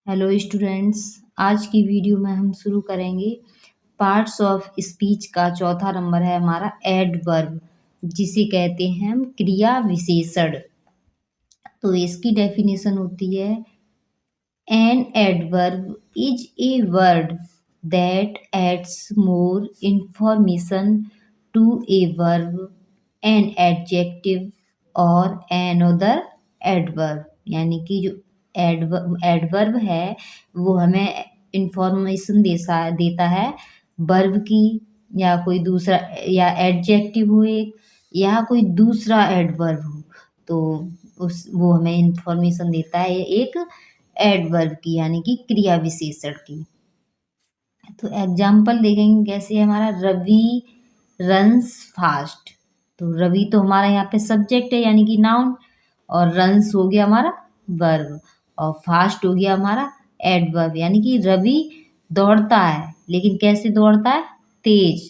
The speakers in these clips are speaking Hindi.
Hello students. आज की वीडियो में हम शुरू करेंगे पार्ट्स ऑफ स्पीच का। चौथा नंबर है हमारा एडवर्ब, जिसे कहते हैं हम क्रिया विशेषण। तो इसकी डेफिनेशन होती है an adverb is a word that adds more information to a verb, an adjective और एन अदर एडवर्ब। यानी कि जो एडवर्ब है वो हमें इंफॉर्मेशन देता है वर्ब की, या कोई दूसरा, या एडजेक्टिव हो एक, या कोई दूसरा एडवर्ब हो, तो उस वो हमें इंफॉर्मेशन देता है एक एडवर्ब की, यानी कि क्रिया विशेषण की। तो एग्जाम्पल देखेंगे कैसे है हमारा रवि रन्स फास्ट। तो रवि तो हमारा यहाँ पे सब्जेक्ट है यानी कि नाउन, और रन्स हो गया हमारा वर्ब, और फास्ट हो गया हमारा एडवर्ब। यानी कि रवि दौड़ता है, लेकिन कैसे दौड़ता है? तेज,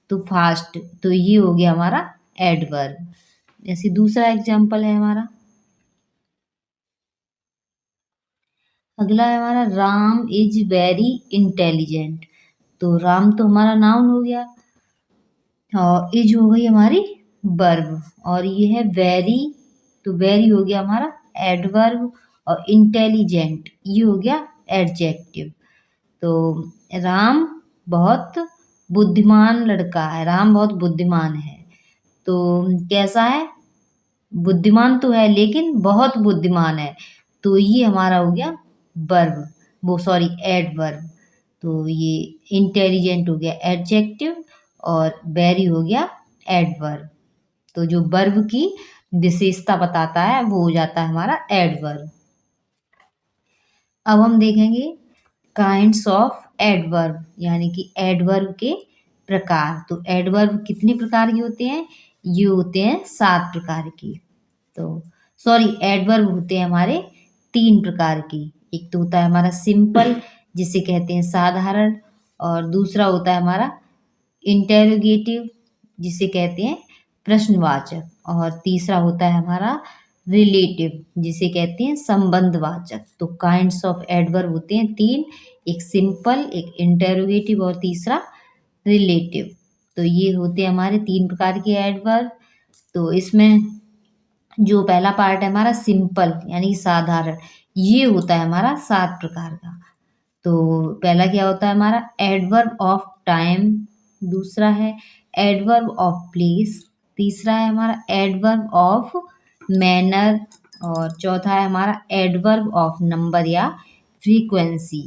तो फास्ट। तो ये हो गया हमारा एडवर्ब। जैसे दूसरा एग्जाम्पल है हमारा, अगला है हमारा राम इज वेरी इंटेलिजेंट। तो राम तो हमारा नाउन हो गया, और इज हो गई हमारी वर्ब, और ये है वेरी, तो वेरी हो गया हमारा एडवर्ब, और इंटेलिजेंट ये हो गया एडजेक्टिव। तो राम बहुत बुद्धिमान लड़का है, राम बहुत बुद्धिमान है। तो कैसा है? बुद्धिमान तो है लेकिन बहुत बुद्धिमान है, तो ये हमारा हो गया वर्ब, वो सॉरी एडवर्ब। तो ये इंटेलिजेंट हो गया एडजेक्टिव, और वेरी हो गया एडवर्ब। तो जो वर्ब की विशेषता बताता है वो हो जाता है हमारा एडवर्ब। अब हम देखेंगे काइंड्स ऑफ एडवर्ब, यानी कि एडवर्ब के प्रकार। तो एडवर्ब कितने प्रकार के होते हैं? ये होते हैं 7 प्रकार की। तो सॉरी, एडवर्ब होते हैं हमारे 3 प्रकार की। एक तो होता है हमारा सिंपल, जिसे कहते हैं साधारण, और दूसरा होता है हमारा इंटेरोगेटिव, जिसे कहते हैं प्रश्नवाचक, और तीसरा होता है हमारा रिलेटिव, जिसे कहते हैं संबंधवाचक। तो काइंड्स ऑफ एडवर्ब होते हैं 3, एक सिंपल, एक इंटेरोगेटिव, और तीसरा रिलेटिव। तो ये होते हैं हमारे 3 प्रकार के एडवर्ब। तो इसमें जो पहला पार्ट है हमारा सिंपल यानी साधारण, ये होता है हमारा 7 प्रकार का। तो पहला क्या होता है हमारा एडवर्ब ऑफ टाइम, दूसरा है एडवर्ब ऑफ प्लेस, तीसरा है हमारा एडवर्ब ऑफ मैनर, और चौथा है हमारा एडवर्ब ऑफ नंबर या फ्रीक्वेंसी,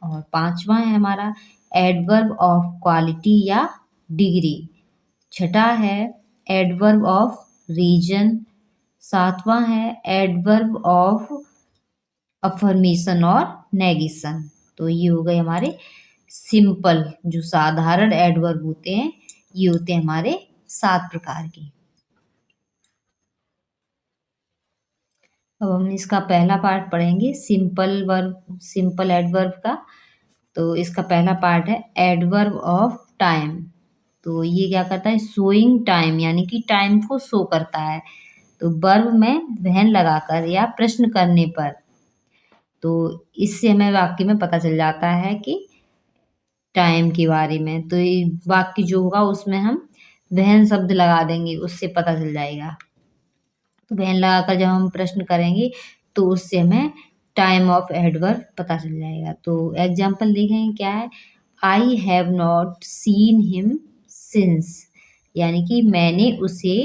और पांचवा है हमारा एडवर्ब ऑफ क्वालिटी या डिग्री, छठा है एडवर्ब ऑफ रीजन, सातवां है एडवर्ब ऑफ अफर्मेशन और नेगेशन। तो ये हो गए हमारे सिंपल, जो साधारण एडवर्ब होते हैं, ये होते हैं हमारे 7 प्रकार के। अब हम इसका पहला पार्ट पढ़ेंगे सिंपल वर्ब, सिंपल एडवर्ब का। तो इसका पहला पार्ट है एडवर्ब ऑफ टाइम। तो ये क्या करता है? शोइंग टाइम, यानी कि टाइम को शो करता है। तो वर्ब में वहन लगाकर या प्रश्न करने पर, तो इससे हमें वाक्य में पता चल जाता है कि टाइम के बारे में। तो ये वाक्य जो होगा उसमें हम वहन शब्द लगा देंगे, उससे पता चल जाएगा। तो वहन लगाकर जब हम प्रश्न करेंगे तो उससे हमें टाइम ऑफ एडवर्ब पता चल जाएगा। तो एग्जाम्पल देखेंगे क्या है, I have not seen him since, यानी कि मैंने उसे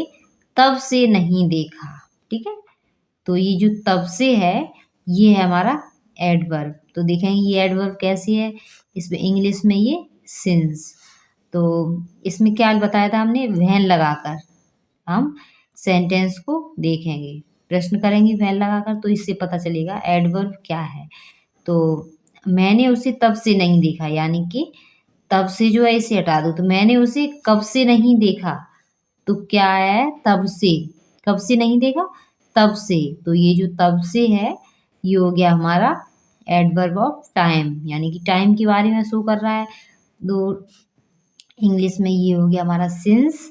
तब से नहीं देखा। ठीक है, तो ये जो तब से है ये है हमारा एडवर्ब। तो देखेंगे ये एडवर्ब कैसी है, इसमें इंग्लिश में ये सिंस। तो इसमें क्या बताया था हमने? वहन लगाकर हम सेंटेंस को देखेंगे, प्रश्न करेंगे वहन लगाकर, तो इससे पता चलेगा एडवर्ब क्या है। तो मैंने उसे तब से नहीं देखा, यानी कि तब से जो है इसे हटा दो, तो मैंने उसे कब से नहीं देखा, तो क्या है? तब से। कब से नहीं देखा? तब से। तो ये जो तब से है ये हो गया हमारा एडवर्ब ऑफ टाइम, यानी कि टाइम के बारे में शो कर रहा है। तो इंग्लिश में ये हो गया हमारा सिंस,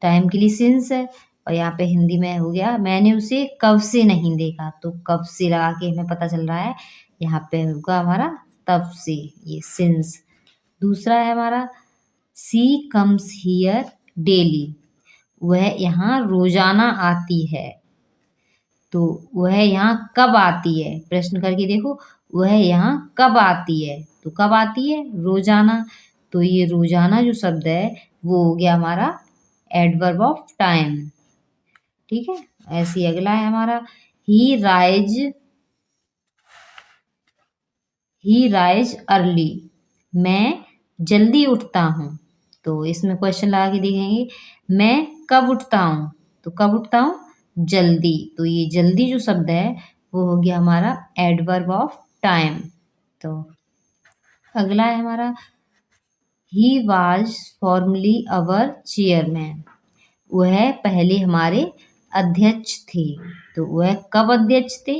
टाइम के लिए सिंस है, और यहाँ पे हिंदी में हो गया मैंने उसे कब से नहीं देखा, तो कब से लगा के हमें पता चल रहा है, यहाँ पे होगा हमारा तब से, ये सिंस। दूसरा है हमारा सी कम्स हियर डेली, वह यहाँ रोजाना आती है। तो वह यहाँ कब आती है, प्रश्न करके देखो, वह यहाँ कब आती है, तो कब आती है, रोजाना। तो ये रोजाना जो शब्द है वो हो गया हमारा एडवर्ब ऑफ टाइम। ठीक है, ऐसे ही अगला है हमारा ही राइज अर्ली, मैं जल्दी उठता हूँ। तो इसमें क्वेश्चन लगा के देखेंगे, मैं कब उठता हूँ, तो कब उठता हूँ, जल्दी। तो ये जल्दी जो शब्द है वो हो गया हमारा एडवर्ब ऑफ टाइम। तो अगला है हमारा he was formally our chairman, वह पहले हमारे अध्यक्ष थे। तो वह कब अध्यक्ष थे,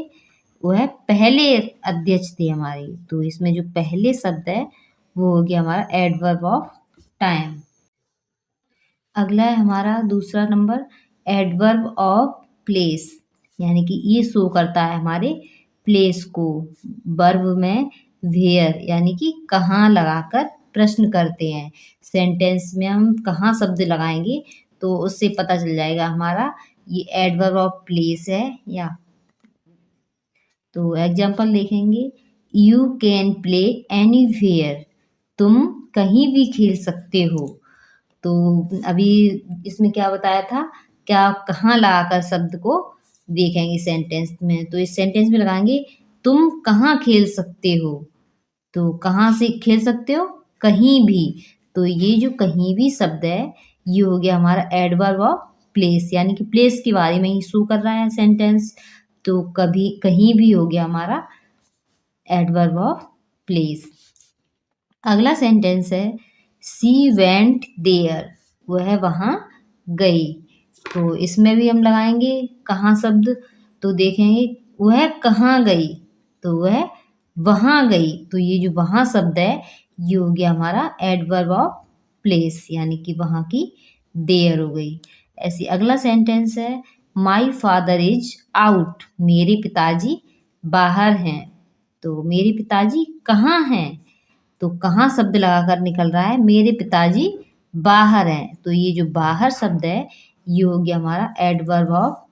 वह पहले अध्यक्ष थे हमारे। तो इसमें जो पहले शब्द है वो हो गया हमारा एडवर्ब ऑफ टाइम। अगला है हमारा दूसरा नंबर एडवर्ब ऑफ प्लेस, यानी कि ये शो करता है हमारे प्लेस को। वर्ब में वेयर यानी कि कहाँ लगाकर प्रश्न करते हैं, सेंटेंस में हम कहाँ शब्द लगाएंगे तो उससे पता चल जाएगा हमारा ये एडवर्ब ऑफ प्लेस है या। तो एग्जाम्पल देखेंगे, यू कैन प्ले एनीवेयर, तुम कहीं भी खेल सकते हो। तो अभी इसमें क्या बताया था, क्या कहाँ लगाकर शब्द को देखेंगे सेंटेंस में, तो इस सेंटेंस में लगाएंगे तुम कहाँ खेल सकते हो। तो कहाँ से खेल सकते हो, कहीं भी। तो ये जो कहीं भी शब्द है ये हो गया हमारा एडवर्ब ऑफ प्लेस, यानी कि प्लेस के बारे में ही शो कर रहा है सेंटेंस। तो कभी कहीं भी हो गया हमारा एडवर्ब ऑफ प्लेस। अगला सेंटेंस है सी वेंट देयर, वह वहाँ गई। तो इसमें भी हम लगाएंगे कहाँ शब्द, तो देखेंगे वह कहाँ गई, तो वह वहाँ गई। तो ये जो वहाँ शब्द है ये हो गया हमारा एडवर्ब ऑफ प्लेस, यानी कि वहाँ की देयर हो गई। ऐसे अगला सेंटेंस है माई फादर इज आउट, मेरे पिताजी बाहर हैं। तो मेरे पिताजी कहाँ हैं, तो कहाँ शब्द लगाकर निकल रहा है, मेरे पिताजी बाहर हैं। तो ये जो बाहर शब्द है ये हो गया हमारा एडवर्ब ऑफ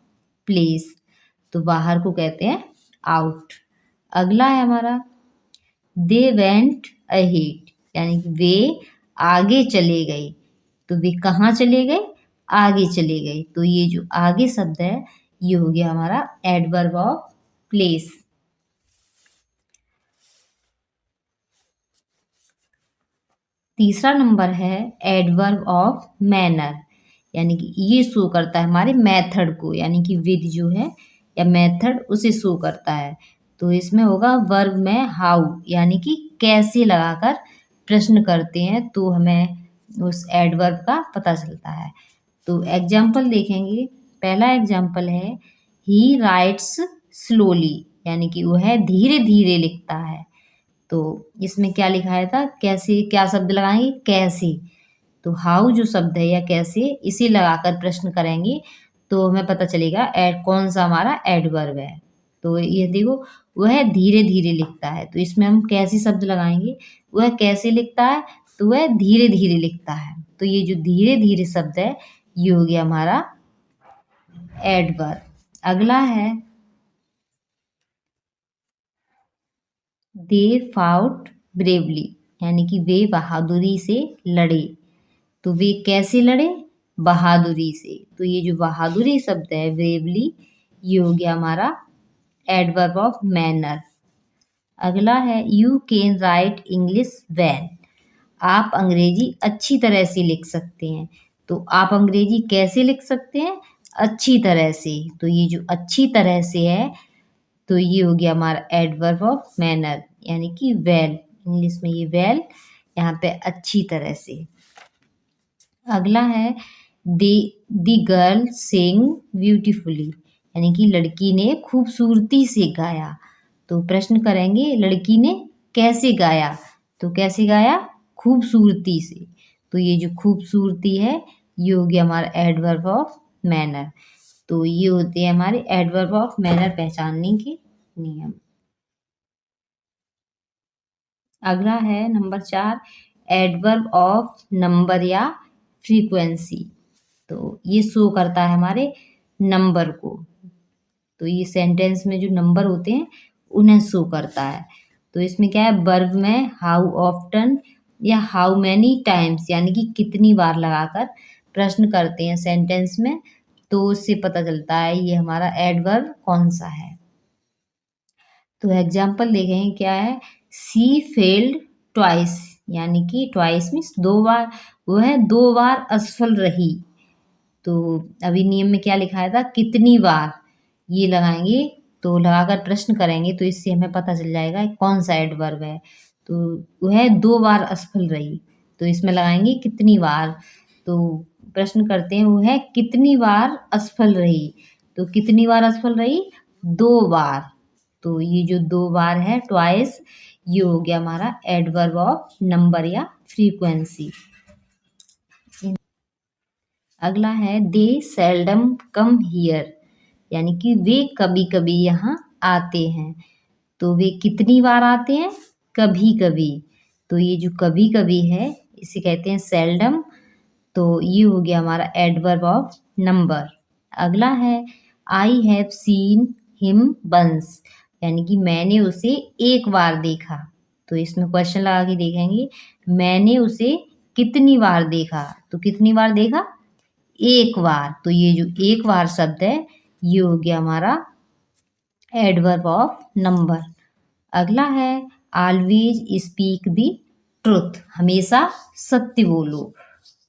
प्लेस। तो बाहर को कहते हैं आउट। अगला है हमारा दे वेंट अहेड, यानी कि वे आगे चले गए। तो वे कहाँ चले गए, आगे चले गए। तो ये जो आगे शब्द है ये हो गया हमारा एडवर्ब ऑफ प्लेस। तीसरा नंबर है एडवर्ब ऑफ मैनर, यानी कि ये शो करता है हमारे मेथड को, यानी कि विधि जो है या मेथड उसे शो करता है। तो इसमें होगा वर्ब में हाउ, यानी कि कैसे लगाकर प्रश्न करते हैं तो हमें उस एडवर्ब का पता चलता है। तो एग्जाम्पल देखेंगे, पहला एग्जाम्पल है ही राइट्स स्लोली, यानी कि वह धीरे धीरे लिखता है। तो इसमें क्या लिखाया था, कैसे, क्या शब्द लगाएंगे, कैसे। तो हाउ जो शब्द है या कैसे, इसे लगाकर प्रश्न करेंगे तो हमें पता चलेगा कौन सा हमारा एडवर्ब है। तो ये देखो वह धीरे धीरे लिखता है, तो इसमें हम कैसे शब्द लगाएंगे, वह कैसे लिखता है, तो वह धीरे धीरे लिखता है। तो ये जो धीरे धीरे शब्द है ये हो गया हमारा एडवर्ब। अगला है दे फाउट ब्रेवली, यानी कि वे बहादुरी से लड़े। तो वे कैसे लड़े, बहादुरी से। तो ये जो बहादुरी शब्द है ब्रेवली ये हो गया हमारा एडवर्ब ऑफ मैनर। अगला है you can write English well, आप अंग्रेजी अच्छी तरह से लिख सकते हैं। तो आप अंग्रेजी कैसे लिख सकते हैं, अच्छी तरह से। तो ये जो अच्छी तरह से है तो ये हो गया हमारा एडवर्ब ऑफ मैनर, यानी कि वेल, इंग्लिश में ये वेल, यहाँ पे अच्छी तरह से। अगला है दी गर्ल सिंग ब्यूटीफुली, यानी कि लड़की ने खूबसूरती से गाया। तो प्रश्न करेंगे लड़की ने कैसे गाया, तो कैसे गाया, खूबसूरती से। तो ये जो खूबसूरती है ये हो गया हमारा एडवर्ब ऑफ मैनर। तो ये होते हैं हमारे एडवर्ब ऑफ मैनर पहचानने के नियम। अगला है नंबर 4, एडवर्ब ऑफ नंबर या फ्रीक्वेंसी। तो ये शो करता है हमारे नंबर को। तो ये सेंटेंस में जो नंबर होते हैं उन्हें शो करता है। तो इसमें क्या है, वर्ब में हाउ ऑफ्टन या हाउ मैनी टाइम्स यानी कि कितनी बार लगाकर प्रश्न करते हैं सेंटेंस में, तो उससे पता चलता है ये हमारा एडवर्ब कौन सा है। तो एग्जाम्पल देखें क्या है, सी फेल्ड ट्वाइस यानी कि ट्वाइस मीन्स 2 बार, वह 2 बार असफल रही। तो अभी नियम में क्या लिखा था, कितनी बार, ये लगाएंगे तो लगाकर प्रश्न करेंगे तो इससे हमें पता चल जाएगा कौन सा एडवर्ब है। तो वह 2 बार असफल रही, तो इसमें लगाएंगे कितनी बार। तो प्रश्न करते हैं वह कितनी बार असफल रही, तो कितनी बार असफल रही, 2 बार। तो ये जो 2 बार है ट्वाइस, ये हो गया हमारा एडवर्ब ऑफ नंबर या फ्रीक्वेंसी। अगला है दे सेल्डम कम हियर यानी कि वे कभी कभी यहाँ आते हैं। तो वे कितनी बार आते हैं, कभी कभी। तो ये जो कभी कभी है इसे कहते हैं सेल्डम। तो ये हो गया हमारा एडवर्ब ऑफ नंबर। अगला है I have seen him once यानी कि मैंने उसे एक बार देखा। तो इसमें क्वेश्चन लगा के देखेंगे मैंने उसे कितनी बार देखा, तो कितनी बार देखा, एक बार। तो ये जो एक बार शब्द है ये हो गया हमारा एडवर्ब ऑफ नंबर। अगला है ऑलवेज स्पीक द ट्रुथ, हमेशा सत्य बोलो।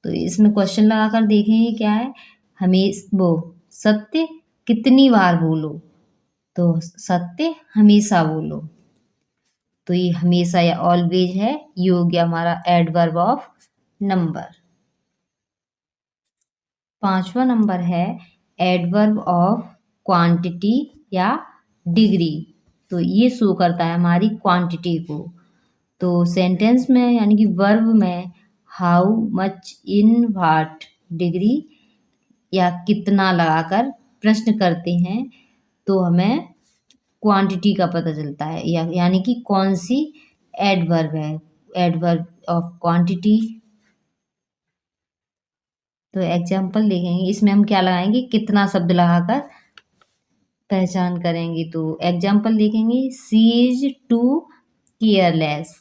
तो इसमें क्वेश्चन लगाकर देखेंगे क्या है, वो सत्य कितनी बार बोलो, तो सत्य हमेशा बोलो। तो ये हमेशा या ऑलवेज है, ये हो गया हमारा एडवर्ब ऑफ नंबर। 5वां नंबर है एडवर्ब ऑफ क्वांटिटी या डिग्री। तो ये शो करता है हमारी क्वांटिटी को। तो सेंटेंस में यानी कि वर्ब में how much in what degree या कितना लगाकर प्रश्न करते हैं तो हमें क्वांटिटी का पता चलता है, यानी कि कौन सी एडवर्ब है, एडवर्ब ऑफ क्वांटिटी। तो एग्जाम्पल देखेंगे इसमें हम क्या लगाएंगे, कितना शब्द लगाकर पहचान करेंगे। तो एग्जाम्पल देखेंगे सी इज टू केयरलेस,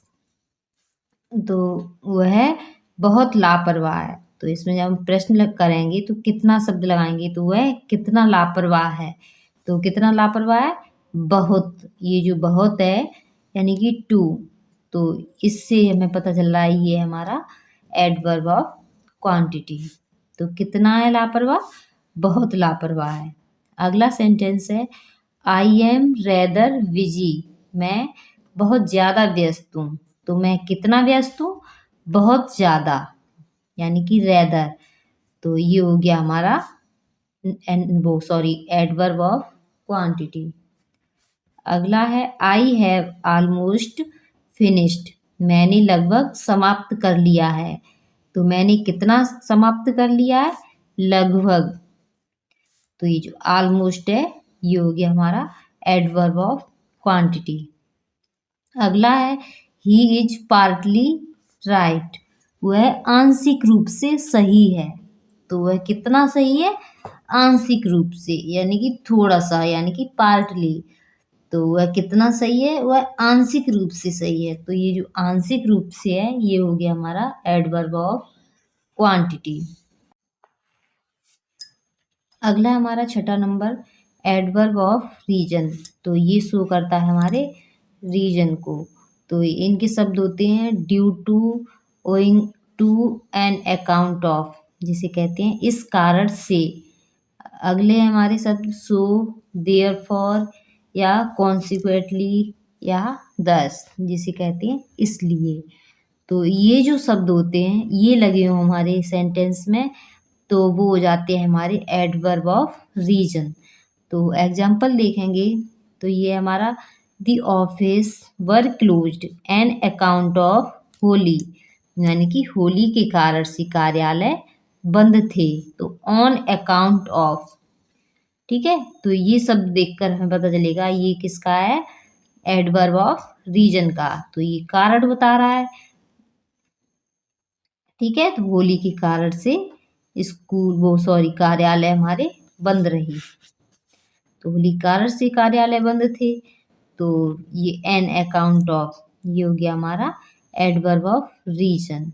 तो वह बहुत लापरवाह है। तो इसमें जब हम प्रश्न करेंगे तो कितना शब्द लगाएंगे, तो वह कितना लापरवाह है। तो कितना लापरवाह है, बहुत। ये जो बहुत है यानी कि टू, तो इससे हमें पता चल रहा है ये हमारा एडवर्ब ऑफ क्वांटिटी। तो कितना है लापरवाह, बहुत लापरवाह है। अगला सेंटेंस है आई एम रेदर बिजी, मैं बहुत ज़्यादा व्यस्त हूँ। तो मैं कितना व्यस्त हूँ, बहुत ज़्यादा, यानी कि रेदर। तो ये हो गया हमारा एडवर्ब ऑफ क्वांटिटी। अगला है आई हैव ऑलमोस्ट फिनिश्ड, मैंने लगभग समाप्त कर लिया है। तो मैंने कितना समाप्त कर लिया है, लगभग। तो ये जो ऑलमोस्ट है ये हो गया हमारा एडवर्ब ऑफ क्वांटिटी। अगला है ही इज पार्टली राइट, वह आंशिक रूप से सही है। तो वह कितना सही है, आंशिक रूप से, यानी कि थोड़ा सा, यानी कि पार्टली। तो वह कितना सही है, वह आंशिक रूप से सही है। तो ये जो आंशिक रूप से है ये हो गया हमारा एडवर्ब ऑफ क्वांटिटी। अगला हमारा छठा नंबर एडवर्ब ऑफ रीजन। तो ये शो करता है हमारे रीजन को। तो इनके शब्द होते हैं due to, owing to, on account of, जिसे कहते हैं इस कारण से। अगले हमारे शब्द सो, देयरफॉर या कॉन्सिक्वेंटली या दस, जिसे कहते हैं इसलिए। तो ये जो शब्द होते हैं ये लगे हों हमारे सेंटेंस में तो वो हो जाते हैं हमारे एडवर्ब ऑफ रीजन। तो एग्जाम्पल देखेंगे तो ये हमारा the office were closed N account of Holi, यानी कि होली के कारण से कार्यालय बंद थे। तो ऑन अकाउंट ऑफ, ठीक है? तो ये शब्द देखकर हमें पता चलेगा ये किसका है, एडवर्ब ऑफ रीज़न का। तो ये कारण बता रहा है, ठीक है? तो होली के कारण से कार्यालय हमारे बंद रही। तो होली के कारण से कार्यालय बंद थे। तो ये एन अकाउंट ऑफ, ये हो गया हमारा एडवर्ब ऑफ रीज़न।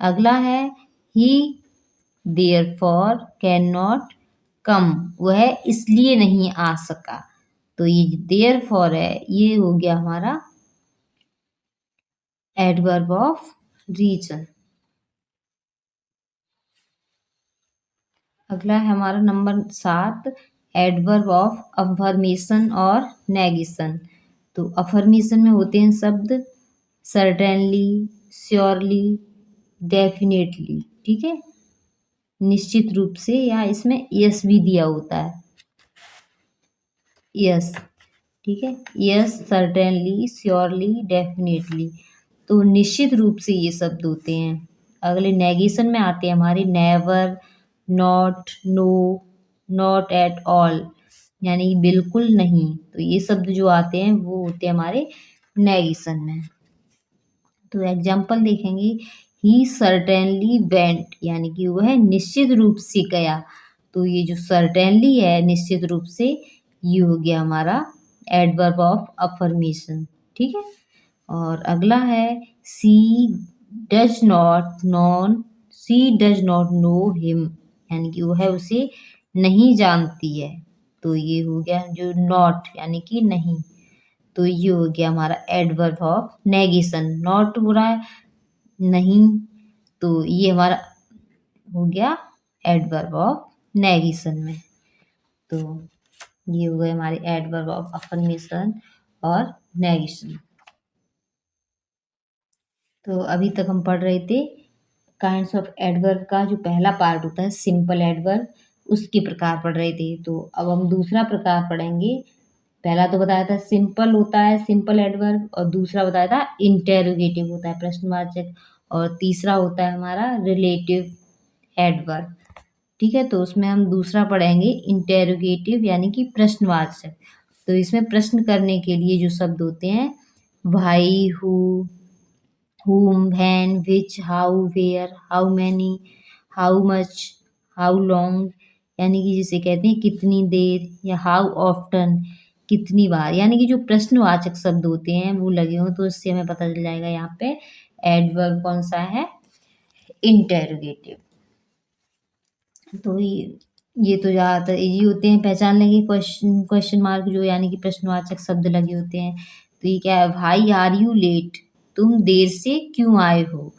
अगला है ही देयरफॉर कैन नॉट कम, वह इसलिए नहीं आ सका। तो ये देयरफॉर है, ये हो गया हमारा एडवर्ब ऑफ रीज़न। अगला है हमारा नंबर 7, एडवर्ब ऑफ अफर्मेशन और नेगेशन। तो अफर्मेशन में होते हैं शब्द सर्टेनली, श्योरली, डेफिनेटली, ठीक है? निश्चित रूप से, या इसमें यस भी दिया होता है, यस, ठीक है? Yes, certainly, surely, definitely. तो निश्चित रूप से ये शब्द होते हैं। अगले नेगेशन में आते हैं हमारे never, not, no, not at all, यानी बिल्कुल नहीं। तो ये शब्द जो आते हैं वो होते हैं हमारे नेगेशन में। तो एग्जाम्पल देखेंगे, ही सर्टेनली वेंट, यानी कि वह निश्चित रूप से गया। तो ये जो सर्टेनली है, निश्चित रूप से, ये हो गया हमारा एडवर्ब ऑफ अफर्मेशन, ठीक है? और अगला है she does not known, she does not know him, यानी कि वह उसे नहीं जानती है। तो ये हो गया जो नॉट, यानी कि नहीं। तो ये हो गया हमारा एडवर्ब ऑफ नेगेशन, नॉट हो रहा है, नहीं। तो ये हमारा हो गया एडवर्ब ऑफ नेगेशन में। तो ये हो गए हमारे एडवर्ब ऑफ अफर्मेशन और नेगेशन। तो अभी तक हम पढ़ रहे थे काइंड्स ऑफ एडवर्ब का जो पहला पार्ट होता है सिंपल एडवर्ब, उसके प्रकार पढ़ रहे थे। तो अब हम दूसरा प्रकार पढ़ेंगे। पहला तो बताया था सिंपल होता है सिंपल एडवर्ब, और दूसरा बताया था इंटेरोगेटिव होता है प्रश्नवाचक, और तीसरा होता है हमारा रिलेटिव एडवर्ब, ठीक है? तो उसमें हम दूसरा पढ़ेंगे इंटेरोगेटिव, यानी कि प्रश्नवाचक। तो इसमें प्रश्न करने के लिए जो शब्द होते हैं why, who, whom, when, which, how, where, how many, how much, how long, यानी कि जिसे कहते हैं कितनी देर, या हाउ ऑफ्टन, कितनी बार, यानी कि जो प्रश्नवाचक शब्द होते हैं वो लगे हों, तो इससे हमें पता चल जाएगा यहाँ पे एडवर्ब कौन सा है, इंटेरोगेटिव। तो ये तो ज़्यादातर इजी होते हैं, पहचान लेंगे क्वेश्चन मार्क जो, यानी कि प्रश्नवाचक शब्द लगे होते हैं। तो ये क्या है, भाई आर यू लेट, तुम देर से क्यों आए हो।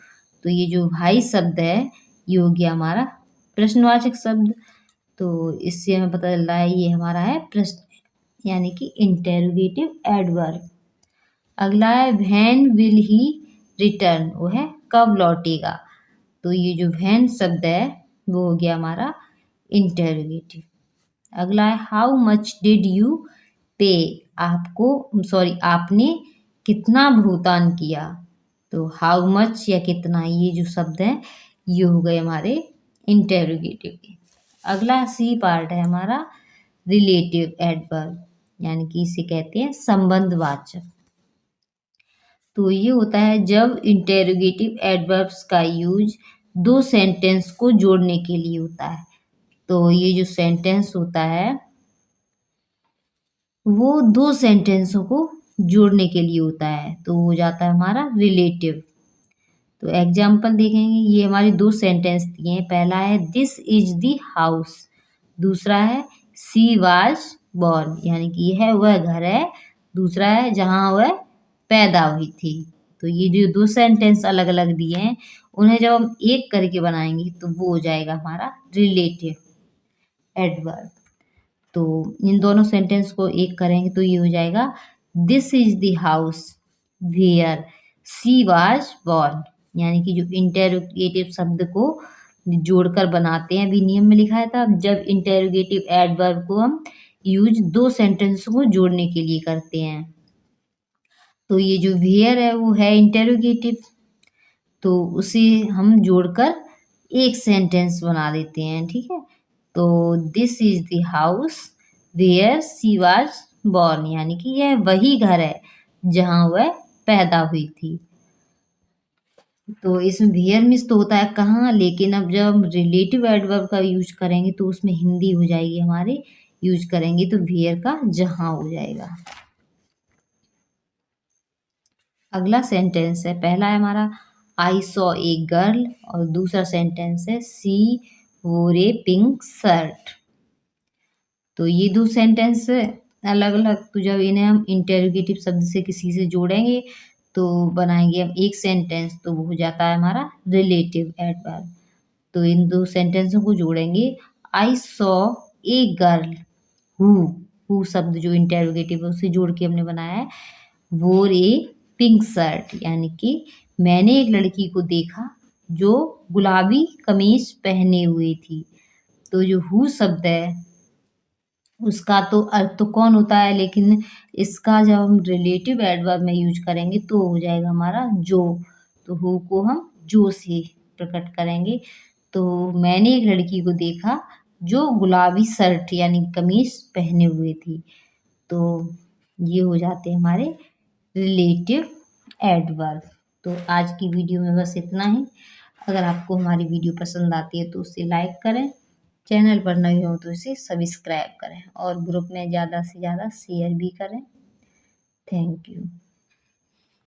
तो ये जो भाई शब्द है ये हो गया हमारा प्रश्नवाचक शब्द। तो इससे हमें पता चल रहा है ये हमारा है प्रश्न, यानी कि इंटेरोगेटिव एडवर्ब। अगला है व्हेन विल ही रिटर्न, वो है कब लौटेगा। तो ये जो व्हेन शब्द है वो हो गया हमारा इंटेरोगेटिव। अगला है हाउ मच डिड यू पे, आपने कितना भुगतान किया। तो हाउ मच या कितना, ये जो शब्द है ये हो गए हमारे इंटेरोगेटिव के। अगला सी पार्ट है हमारा रिलेटिव एडवर्ब, यानी कि इसे कहते हैं संबंधवाचक। तो ये होता है जब इंटेरोगेटिव एडवर्ब्स का यूज दो सेंटेंस को जोड़ने के लिए होता है। तो ये जो सेंटेंस होता है वो दो सेंटेंसों को जोड़ने के लिए होता है, तो वो जाता है हमारा रिलेटिव। तो एग्जाम्पल देखेंगे, ये हमारी दो सेंटेंस दिए हैं। पहला है दिस इज द हाउस, दूसरा है सी वाज बॉर्न, यानी कि यह वह घर है, दूसरा है जहाँ वह पैदा हुई थी। तो ये जो दो सेंटेंस अलग अलग दिए हैं उन्हें जब हम एक करके बनाएंगे तो वो हो जाएगा हमारा रिलेटिव एडवर्ब। तो इन दोनों सेंटेंस को एक करेंगे तो ये हो जाएगा this is the house where she was born, यानी कि जो इंटेरोगेटिव शब्द को जोड़कर बनाते हैं, अभी नियम में लिखा था जब इंटेरोगेटिव एडवर्ब को हम यूज दो सेंटेंस को जोड़ने के लिए करते हैं। तो ये जो वेयर है वो है इंटेरोगेटिव, तो उसे हम जोड़कर एक सेंटेंस बना देते हैं, ठीक है? तो this is the house where she was born, यानी कि यह वही घर है जहाँ वह पैदा हुई थी। तो इसमें वेयर मिस तो होता है कहाँ, लेकिन अब जब हम रिलेटिव एडवर्ब का यूज करेंगे तो उसमें हिंदी हो जाएगी हमारे, यूज करेंगे तो वेयर का जहाँ हो जाएगा। अगला सेंटेंस है, पहला है हमारा आई सॉ ए गर्ल और दूसरा सेंटेंस है सी वोर ए पिंक शर्ट। तो ये दो सेंटेंस अलग अलग, तो जब इन्हें हम इंटेरोगेटिव शब्द से किसी से जोड़ेंगे तो बनाएंगे हम एक सेंटेंस, तो वो हो जाता है हमारा रिलेटिव एडवर्ब। तो इन दो सेंटेंसों को जोड़ेंगे, I saw a girl who, who शब्द जो इंटेरोगेटिव है उसे जोड़ के हमने बनाया है, वोर ए पिंक शर्ट, यानी कि मैंने एक लड़की को देखा जो गुलाबी कमीज पहने हुए थी। तो जो हु शब्द है उसका तो अर्थ तो कौन होता है, लेकिन इसका जब हम रिलेटिव एडवर्ब में यूज करेंगे तो हो जाएगा हमारा जो। तो हु को हम जो से प्रकट करेंगे। तो मैंने एक लड़की को देखा जो गुलाबी शर्ट यानी कमीज पहने हुए थी। तो ये हो जाते हैं हमारे रिलेटिव एडवर्ब। तो आज की वीडियो में बस इतना ही। अगर आपको हमारी वीडियो पसंद आती है तो उसे लाइक करें, चैनल पर नए हो तो इसे सब्सक्राइब करें और ग्रुप में ज़्यादा से ज़्यादा शेयर भी करें। Thank you.